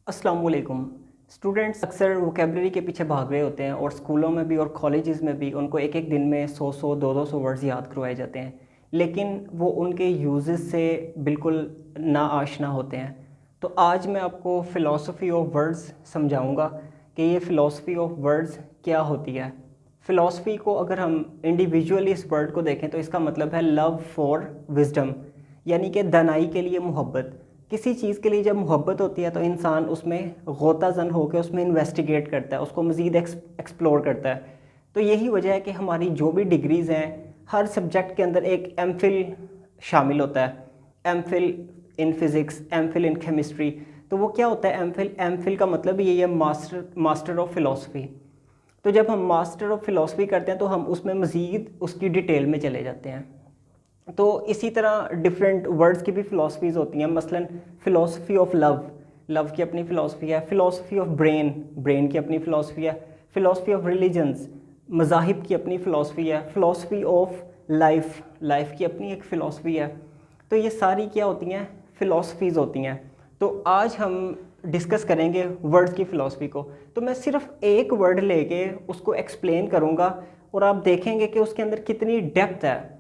अस्सलाम वालेकुम। स्टूडेंट्स अक्सर वोकेबलरी के पीछे भाग रहे होते हैं और स्कूलों में भी और कॉलेजेस में भी उनको एक एक दिन में 100 200 वर्ड्स याद करवाए जाते हैं, लेकिन वो उनके यूजेस से बिल्कुल ना आशना होते हैं। तो आज मैं आपको फ़िलासफ़ी ऑफ वर्ड्स समझाऊंगा कि ये फ़िलासफ़ी ऑफ वर्ड्स क्या होती है। फ़िलासफ़ी को अगर हम इंडिविजुअली इस वर्ड को देखें तो इसका मतलब है लव फॉर विजडम, यानी कि दानाई के लिए मोहब्बत। किसी चीज़ के लिए जब मोहब्बत होती है तो इंसान उसमें गोता जन होकर उसमें इन्वेस्टिगेट करता है, उसको मज़ीद एक्सप्लोर करता है। तो यही वजह है कि हमारी जो भी डिग्रीज़ हैं, हर सब्जेक्ट के अंदर एक एमफिल शामिल होता है। MPhil in physics, MPhil in chemistry. तो वो क्या होता है एमफिल? एमफिल का मतलब यही है मास्टर ऑफ फ़िलासफ़ी। तो जब हम मास्टर ऑफ फ़िलासफ़ी करते हैं तो हम उसमें मज़ीद उसकी डिटेल में चले जाते हैं। तो इसी तरह डिफरेंट वर्ड्स की भी फ़िलासफ़ीज़ होती हैं। मसलन फ़िलासफ़ी ऑफ लव, लव की अपनी फ़िलासफ़ी है। फ़िलासफ़ी ऑफ ब्रेन, ब्रेन की अपनी फ़िलासफ़ी है। फ़िलासफ़ी ऑफ रिलीजन्स, मज़ाहिब की अपनी फ़िलासफ़ी है। फ़िलासफ़ी ऑफ लाइफ, लाइफ की अपनी एक फ़िलासफ़ी है। तो ये सारी क्या होती हैं? फ़िलासफ़ीज़ होती हैं। तो आज हम डिस्कस करेंगे वर्ड्स की फ़िलासफ़ी को। तो मैं सिर्फ एक वर्ड लेके उसको एक्सप्लेन करूँगा और आप देखेंगे कि उसके अंदर कितनी डेप्थ है।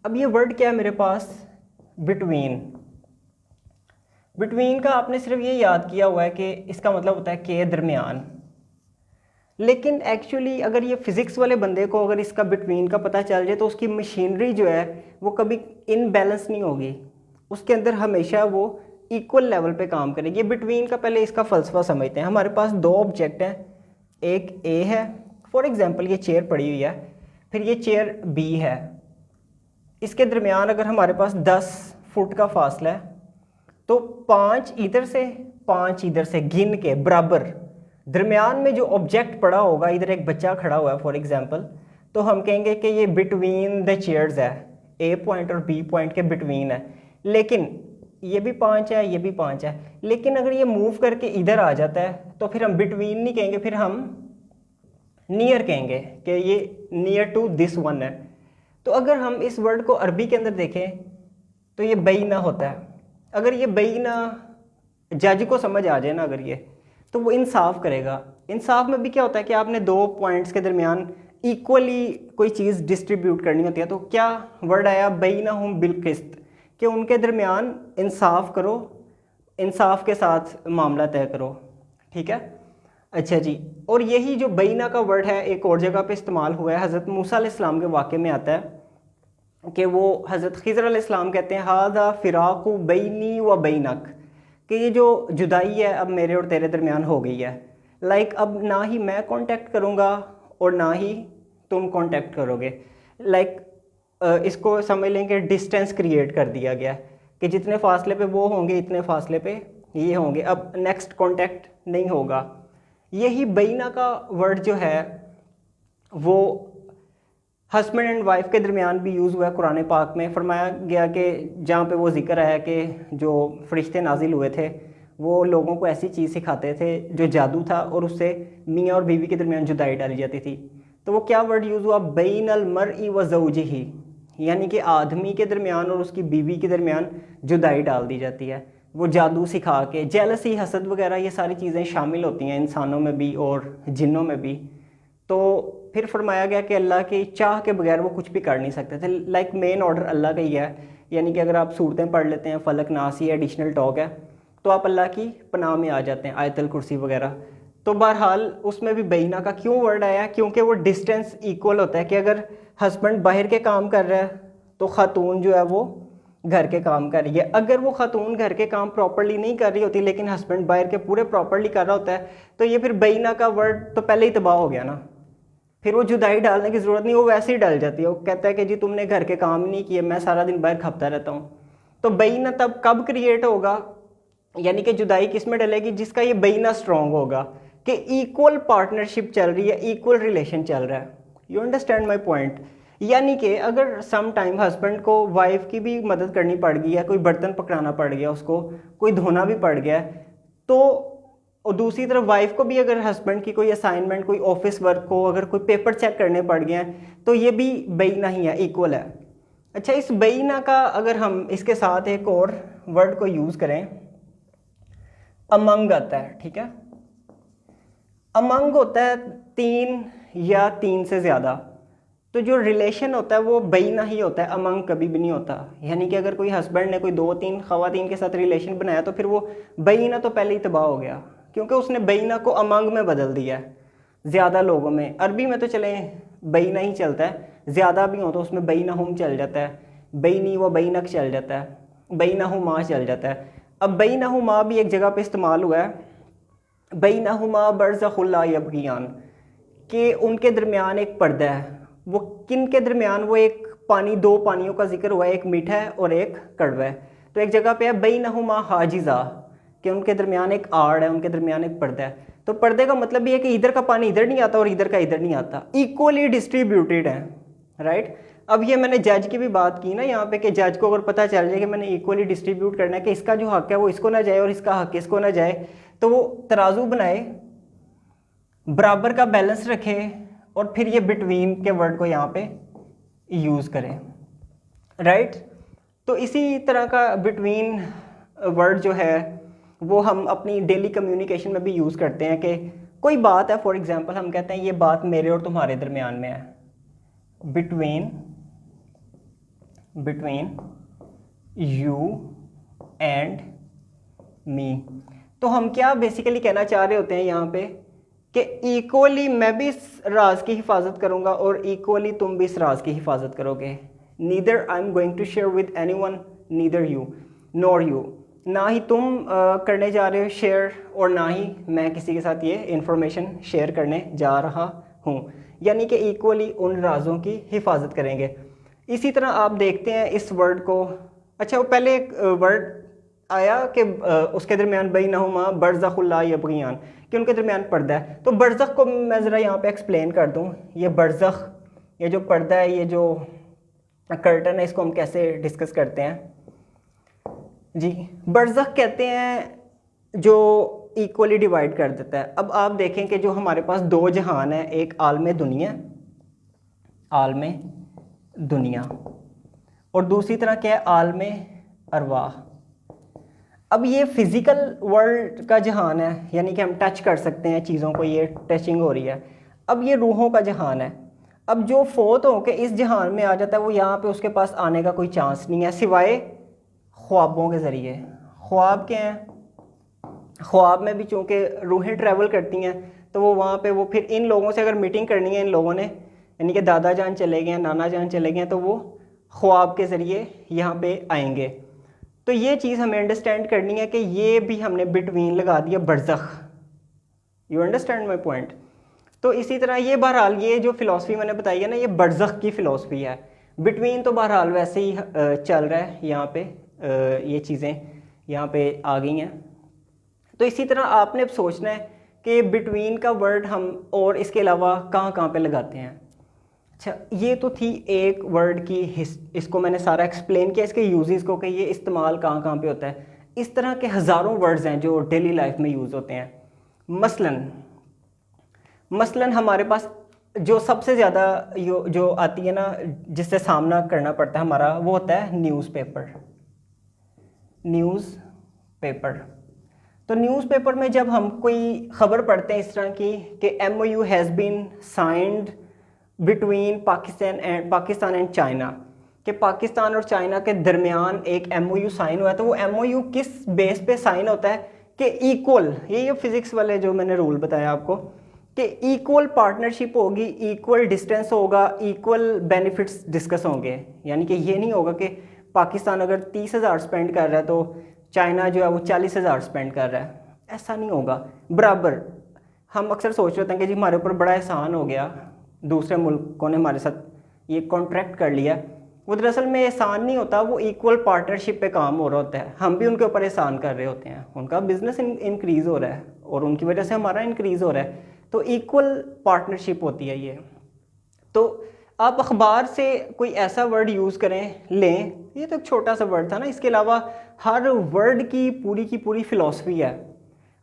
अब ये वर्ड क्या है मेरे पास? बिटवीन। बिटवीन का आपने सिर्फ ये याद किया हुआ है कि इसका मतलब होता है के दरमियान, लेकिन एक्चुअली अगर ये फिज़िक्स वाले बंदे को अगर इसका बिटवीन का पता चल जाए तो उसकी मशीनरी जो है वो कभी इनबैलेंस नहीं होगी, उसके अंदर हमेशा वो इक्वल लेवल पे काम करेगी। ये बिटवीन का पहले इसका फ़लसफ़ा समझते हैं। हमारे पास दो ऑब्जेक्ट हैं, एक ए है, फॉर एग्ज़ाम्पल ये चेयर पड़ी हुई है, फिर ये चेयर बी है। इसके दरमियान अगर हमारे पास 10 फुट का फासला है तो 5 इधर से 5 इधर से गिन के बराबर दरमियान में जो ऑब्जेक्ट पड़ा होगा, इधर एक बच्चा खड़ा हुआ है फॉर एग्जांपल, तो हम कहेंगे कि ये बिटवीन द चेयर्स है, ए पॉइंट और बी पॉइंट के बिटवीन है। लेकिन ये भी 5 है, ये भी 5 है, लेकिन अगर ये मूव करके इधर आ जाता है तो फिर हम बिटवीन नहीं कहेंगे, फिर हम नियर कहेंगे कि ये नियर टू दिस वन है। तो अगर हम इस वर्ड को अरबी के अंदर देखें तो ये बैना होता है। अगर ये बैना जज को समझ आ जाए ना अगर ये, तो वो इंसाफ करेगा। इंसाफ में भी क्या होता है कि आपने दो पॉइंट्स के दरमियान इक्वली कोई चीज़ डिस्ट्रीब्यूट करनी होती है। तो क्या वर्ड आया? बैना हम बिलकिस्त, कि उनके दरमियान इंसाफ करो, इंसाफ के साथ मामला तय करो। ठीक है, अच्छा जी। और यही जो बैना का वर्ड है एक और जगह पे इस्तेमाल हुआ है, हज़रत मूसा अलैहिस्सलाम के वाक़े में आता है कि वो हज़रत खिज़र अलैहिस्सलाम कहते हैं हादा फ़िराक़ु बैनी व बैनक, कि ये जो जुदाई है अब मेरे और तेरे दरमियान हो गई है। लाइक अब ना ही मैं कांटेक्ट करूँगा और ना ही तुम कांटेक्ट करोगे। लाइक इसको समझ लें कि डिस्टेंस क्रिएट कर दिया गया कि जितने फासले पे वो होंगे इतने फासले पे ये होंगे, अब नेक्स्ट कांटेक्ट नहीं होगा। यही बैना का वर्ड जो है वो हस्बैंड एंड वाइफ के दरमियान भी यूज़ हुआ है। कुरान पाक में फरमाया गया कि जहाँ पे वो जिक्र आया कि जो फरिश्ते नाजिल हुए थे वो लोगों को ऐसी चीज़ सिखाते थे जो जादू था और उससे मियाँ और बीवी के दरमियान जुदाई डाली जाती थी। तो वो क्या वर्ड यूज़ हुआ? बैनल मरई व ज़ौजिही, यानी कि आदमी के दरमियान और उसकी बीवी के दरमियान जुदाई डाल दी जाती है। वो जादू सिखा के, जेलसी, हसद वगैरह ये सारी चीज़ें शामिल होती हैं इंसानों में भी और जिन्नों में भी। तो फिर फरमाया गया कि अल्लाह की चाह के बगैर वो कुछ भी कर नहीं सकते थे। लाइक मेन ऑर्डर अल्लाह का ही है, यानी कि अगर आप सूरतें पढ़ लेते हैं, फलक नास, ये एडिशनल टॉक है, तो आप अल्लाह की पनाह में आ जाते हैं, आयतल कुर्सी वगैरह। तो बहरहाल उसमें भी बैना का क्यों वर्ड आया? क्योंकि वो डिस्टेंस इक्वल होता है कि अगर हस्बैंड बाहर के काम कर रहा है तो ख़ातून जो है वो घर के काम कर रही है। अगर वो ख़ातून घर के काम प्रॉपर्ली नहीं कर रही होती लेकिन हस्बैंड बाहर के पूरे प्रॉपर्ली कर रहा होता है, तो ये फिर बैना का वर्ड तो पहले ही तबाह हो गया ना, फिर वो जुदाई डालने की ज़रूरत नहीं, वो वैसे ही डल जाती है। वो कहता है कि जी तुमने घर के काम नहीं किए, मैं सारा दिन बाहर खपता रहता हूँ। तो बैना तब कब क्रिएट होगा, यानी कि जुदाई किस में डलेगी? जिसका ये बैना स्ट्रॉन्ग होगा कि इक्वल पार्टनरशिप चल रही है, इक्वल रिलेशन चल रहा है। You understand my point? यानी कि अगर सम टाइम हस्बैंड को वाइफ की भी मदद करनी पड़ गई है, कोई बर्तन पकड़ाना पड़ गया उसको, कोई धोना भी पड़ गया, तो और दूसरी तरफ वाइफ को भी अगर हस्बैंड की कोई असाइनमेंट, कोई ऑफिस वर्क हो, अगर कोई पेपर चेक करने पड़ गए हैं, तो ये भी बैना ही है, इक्वल है। अच्छा, इस बैना का अगर हम इसके साथ एक और वर्ड को यूज़ करें अमंग आता है, ठीक है। अमंग होता है 3 या 3 से ज़्यादा, तो जो रिलेशन होता है वो बैना ही होता है, अमंग कभी भी नहीं होता। यानी कि अगर कोई हस्बैंड ने कोई 2-3 ख़वातीन के साथ रिलेशन बनाया तो फिर वो बैना तो पहले ही तबाह हो गया, क्योंकि उसने बैना को अमंग में बदल दिया है। ज़्यादा लोगों में, अरबी में तो चले बैना ही चलता है, ज़्यादा भी हो तो उसमें बैनहुम चल जाता है, बैनी व बैनक चल जाता है, बैनहुमा चल जाता है। अब बैनहुमा भी एक जगह पे इस्तेमाल हुआ है, बैनहुमा बरज़खुल ला यबगियान, कि उनके दरमियान एक पर्दा है। वो किन के दरमियान? वो एक पानी, 2 पानियों का जिक्र हुआ है, एक मीठा है और एक कड़वा है। तो एक जगह पे है बैनहुमा हाजिज़ा, कि उनके दरमियान एक आड़ है, उनके दरमियान एक पर्दा है। तो पर्दे का मतलब ये है कि इधर का पानी इधर नहीं आता और इधर का इधर नहीं आता, इक्वली डिस्ट्रीब्यूटेड है, राइट। अब ये मैंने जज की भी बात की ना यहाँ पे, कि जज को अगर पता चल जाए कि मैंने इक्वली डिस्ट्रीब्यूट करना है, कि इसका जो हक है वो इसको ना जाए और इसका हक इसको ना जाए, तो वो तराजू बनाए, बराबर का बैलेंस रखे और फिर ये बिटवीन के वर्ड को यहाँ पे यूज़ करें, राइट। तो इसी तरह का बिटवीन वर्ड जो है वो हम अपनी डेली कम्युनिकेशन में भी यूज़ करते हैं। कि कोई बात है, फॉर एग्जांपल हम कहते हैं ये बात मेरे और तुम्हारे दरमियान में है, बिटवीन यू एंड मी। तो हम क्या बेसिकली कहना चाह रहे होते हैं यहाँ पे कि इक्वली मैं भी इस राज की हिफाजत करूँगा और इक्वली तुम भी इस राज की हिफाजत करोगे। Neither I am going to share with anyone, neither you nor you, ना ही तुम करने जा रहे हो शेयर और ना ही मैं किसी के साथ ये इंफॉर्मेशन शेयर करने जा रहा हूँ। यानी कि इक्वली उन राजों की हिफाजत करेंगे। इसी तरह आप देखते हैं इस वर्ड को, अच्छा वो पहले एक वर्ड आया कि उसके दरमियान बैनहुमा बरज़खुल ला यबगियान, कि उनके दरमियान पर्दा है। तो बरज़ख को मैं ज़रा यहाँ पे एक्सप्लेन कर दूँ। ये बरज़ख, ये जो पर्दा है, ये जो कर्टन है, इसको हम कैसे डिस्कस करते हैं जी। बरज़ख कहते हैं जो इक्वली डिवाइड कर देता है। अब आप देखें कि जो हमारे पास 2 जहान है, एक आलम दुनिया, और दूसरी तरह क्या है? आलम अरवाह। अब ये फिज़िकल वर्ल्ड का जहान है, यानी कि हम टच कर सकते हैं चीज़ों को, ये टचिंग हो रही है। अब ये रूहों का जहान है। अब जो फोत हो के इस जहान में आ जाता है वो यहाँ पे उसके पास आने का कोई चांस नहीं है, सिवाय ख्वाबों के ज़रिए। ख्वाब क्या हैं? ख्वाब में भी चूँकि रूहें ट्रैवल करती हैं, तो वो वहाँ पे वो फिर इन लोगों से अगर मीटिंग करनी है इन लोगों ने, यानी कि दादा जान चले गए हैं, नाना जान चले गए हैं, तो वो ख्वाब के ज़रिए यहाँ पे आएंगे। तो ये चीज़ हमें अंडरस्टैंड करनी है कि ये भी हमने बिटवीन लगा दिया बरज़ख। You understand my point? तो इसी तरह ये बहरहाल ये जो फ़िलासफ़ी मैंने बताई है ना, ये बरज़ख की फ़िलासफ़ी है। बिटवीन तो बहरहाल वैसे ही चल रहा है, यहाँ पे ये चीज़ें यहाँ पे आ गई हैं। तो इसी तरह आपने अब सोचना है कि बिटवीन का वर्ड हम और इसके अलावा कहाँ कहाँ पे लगाते हैं। अच्छा, ये तो थी एक वर्ड की इसको मैंने सारा एक्सप्लेन किया, इसके यूजेस को, कि ये इस्तेमाल कहाँ कहाँ पे होता है। इस तरह के हज़ारों वर्ड्स हैं जो डेली लाइफ में यूज़ होते हैं। मसलन हमारे पास जो सबसे ज़्यादा जो आती है ना, जिससे सामना करना पड़ता है हमारा, वो होता है न्यूज़पेपर। तो न्यूज़पेपर में जब हम कोई ख़बर पढ़ते हैं इस तरह की कि MOU has been signed between Pakistan and China, कि पाकिस्तान और चाइना के दरमियान एक MOU साइन हुआ है, तो वो MOU किस बेस पे साइन होता है कि इक्वल, ये फिज़िक्स वाले जो मैंने रूल बताया आपको, कि इक्वल पार्टनरशिप होगी, इक्वल डिस्टेंस होगा, इक्वल बेनिफिट्स डिस्कस होंगे। यानी कि ये नहीं होगा कि पाकिस्तान अगर 30,000 स्पेंड कर रहा है तो चाइना जो है वो 40,000 स्पेंड कर रहा है, ऐसा नहीं होगा, बराबर। हम अक्सर सोच रहे हैं कि जी हमारे ऊपर बड़ा एहसान हो गया, दूसरे मुल्कों ने हमारे साथ ये कॉन्ट्रैक्ट कर लिया। वो दरअसल में एहसान नहीं होता, वो इक्वल पार्टनरशिप पे काम हो रहा होता है। हम भी उनके ऊपर एहसान कर रहे होते हैं, उनका बिजनेस इंक्रीज़ हो रहा है और उनकी वजह से हमारा इंक्रीज़ हो रहा है, तो इक्वल पार्टनरशिप होती है ये। तो आप अखबार से कोई ऐसा वर्ड यूज़ करें, लें, ये तो एक छोटा सा वर्ड था ना, इसके अलावा हर वर्ड की पूरी फ़िलासफ़ी है।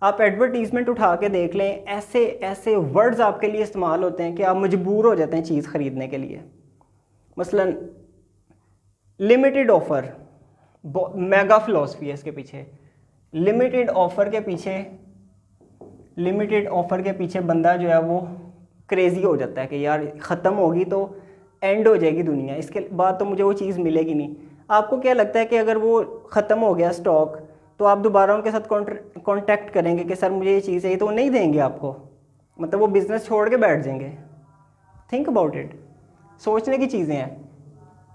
आप एडवर्टीज़मेंट उठा के देख लें, ऐसे ऐसे वर्ड्स आपके लिए इस्तेमाल होते हैं कि आप मजबूर हो जाते हैं चीज़ ख़रीदने के लिए। मसलन लिमिटेड ऑफ़र, मेगा फ़िलासफ़ी है इसके पीछे। लिमिटेड ऑफ़र के पीछे बंदा जो है वो क्रेज़ी हो जाता है कि यार ख़त्म होगी तो एंड हो जाएगी दुनिया, इसके बाद तो मुझे वो चीज़ मिलेगी नहीं। आपको क्या लगता है कि अगर वो ख़त्म हो गया स्टॉक तो आप दोबारा उनके साथ कांटेक्ट करेंगे कि सर मुझे ये चीज़ चाहिए, तो वो नहीं देंगे आपको, मतलब वो बिज़नेस छोड़ के बैठ जाएंगे। थिंक अबाउट इट, सोचने की चीज़ें हैं।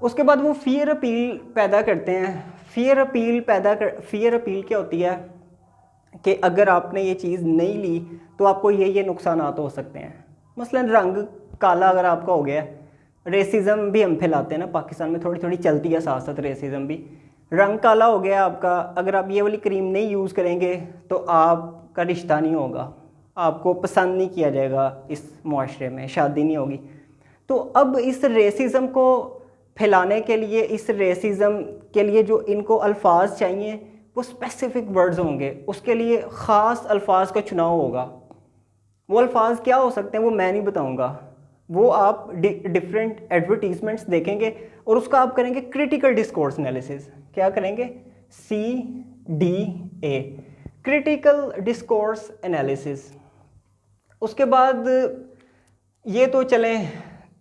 उसके बाद वो फियर अपील पैदा करते हैं। फियर अपील क्या होती है कि अगर आपने ये चीज़ नहीं ली तो आपको ये नुकसानात हो सकते हैं। मसलन रंग काला अगर आपका हो गया, रेसिज्म भी हम फैलाते हैं ना पाकिस्तान में, थोड़ी थोड़ी चलती है साथ साथ रेसिज्म भी। रंग काला हो गया आपका, अगर आप ये वाली क्रीम नहीं यूज़ करेंगे तो आपका रिश्ता नहीं होगा, आपको पसंद नहीं किया जाएगा इस मुआशरे में, शादी नहीं होगी। तो अब इस रेसिज्म को फैलाने के लिए, इस रेसिज्म के लिए जो इनको अल्फाज चाहिए वो स्पेसिफिक वर्ड्स होंगे, उसके लिए ख़ास अल्फाज का चुनाव होगा। वो अल्फाज क्या हो सकते हैं वो मैं नहीं बताऊंगा, वो आप डिफरेंट एडवर्टीजमेंट्स देखेंगे और उसका आप करेंगे क्रिटिकल डिस्कोर्स एनालिसिस। क्या करेंगे? CDA, critical discourse analysis. उसके बाद ये तो चलें,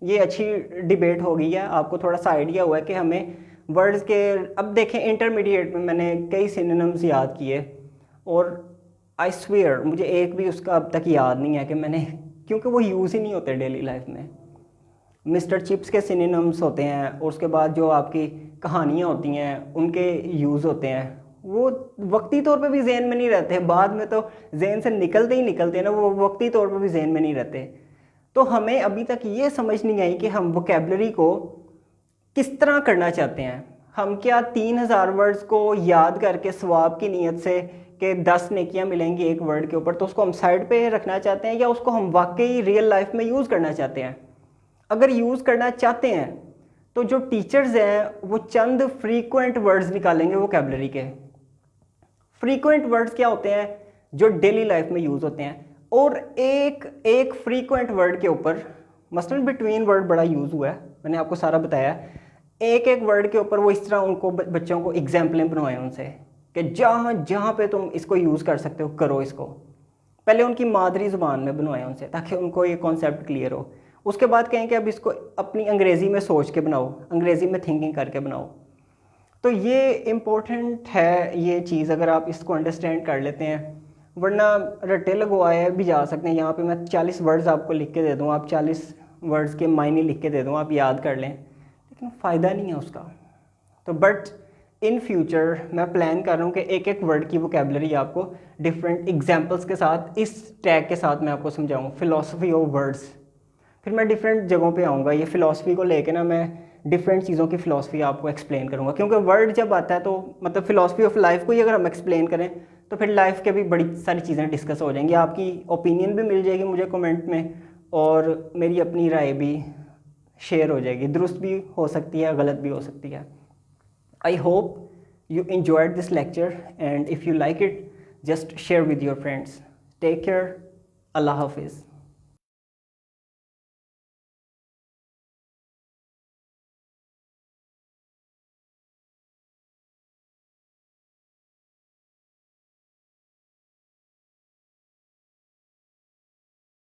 ये अच्छी डिबेट हो गई है, आपको थोड़ा सा आइडिया हुआ है कि हमें वर्ड्स के। अब देखें इंटरमीडिएट में मैंने कई सिनोनिम्स याद किए और आई स्वेयर मुझे एक भी उसका अब तक याद नहीं है कि मैंने, क्योंकि वो यूज़ ही नहीं होते डेली लाइफ में। मिस्टर चिप्स के सिनोनिम्स होते हैं और उसके बाद जो आपकी कहानियाँ होती हैं उनके यूज़ होते हैं, वो वक्ती तौर पे भी जहन में नहीं रहते, बाद में तो जहन से निकलते ही निकलते हैं ना, वो वक्ती तौर पे भी जहन में नहीं रहते। तो हमें अभी तक ये समझ नहीं आई कि हम वोकेबलरी को किस तरह करना चाहते हैं। हम क्या 3000 वर्ड्स को याद करके सवाब की नीयत से कि 10 नेकियां मिलेंगी एक वर्ड के ऊपर, तो उसको हम साइड पे रखना चाहते हैं, या उसको हम वाकई रियल लाइफ में यूज़ करना चाहते हैं? अगर यूज़ करना चाहते हैं तो जो टीचर्स हैं वो चंद फ्रीक्वेंट वर्ड्स निकालेंगे वोकेबलरी के। फ्रीक्वेंट वर्ड्स क्या होते हैं? जो डेली लाइफ में यूज़ होते हैं। और एक फ्रीक्वेंट वर्ड के ऊपर, मसलन बिटवीन वर्ड बड़ा यूज़ हुआ है, मैंने आपको सारा बताया। एक वर्ड के ऊपर वो इस तरह उनको बच्चों को एग्जाम्पलें बनवाएं उनसे कि जहाँ पे तुम इसको यूज़ कर सकते हो करो इसको। पहले उनकी मादरी ज़ुबान में बनवाएं उनसे, ताकि उनको ये कॉन्सेप्ट क्लियर हो। उसके बाद कहें कि अब इसको अपनी अंग्रेज़ी में सोच के बनाओ, अंग्रेज़ी में थिंकिंग करके बनाओ। तो ये इम्पोर्टेंट है ये चीज़, अगर आप इसको अंडरस्टैंड कर लेते हैं। वरना रट्टे लगवाए भी जा सकते हैं। यहाँ पे मैं 40 वर्ड्स आपको लिख के दे दूँ, आप 40 वर्ड्स के मायने लिख के दे दूँ, आप याद कर लें, लेकिन फ़ायदा नहीं है उसका। तो बट इन फ्यूचर मैं प्लान कर रहा हूँ कि एक वर्ड की वोकेबलरी आपको डिफरेंट एग्जांपल्स के साथ, इस टैग के साथ मैं आपको समझाऊँ, फ़िलासफ़ी ऑफ वर्ड्स। फिर मैं डिफरेंट जगहों पे आऊँगा, ये फ़िलासफ़ी को लेके ना मैं डिफरेंट चीज़ों की फ़िलासफ़ी आपको एक्सप्लेन करूँगा। क्योंकि वर्ड जब आता है तो मतलब फ़िलासफ़ी ऑफ लाइफ को ही अगर हम एक्सप्लेन करें तो फिर लाइफ के भी बड़ी सारी चीज़ें डिस्कस हो जाएंगी। आपकी ओपिनियन भी मिल जाएगी मुझे कमेंट में, और मेरी अपनी राय भी शेयर हो जाएगी, दुरुस्त भी हो सकती है, गलत भी हो सकती है। I hope you enjoyed this lecture, and if you like it, just share with your friends. Take care. Allah Hafiz.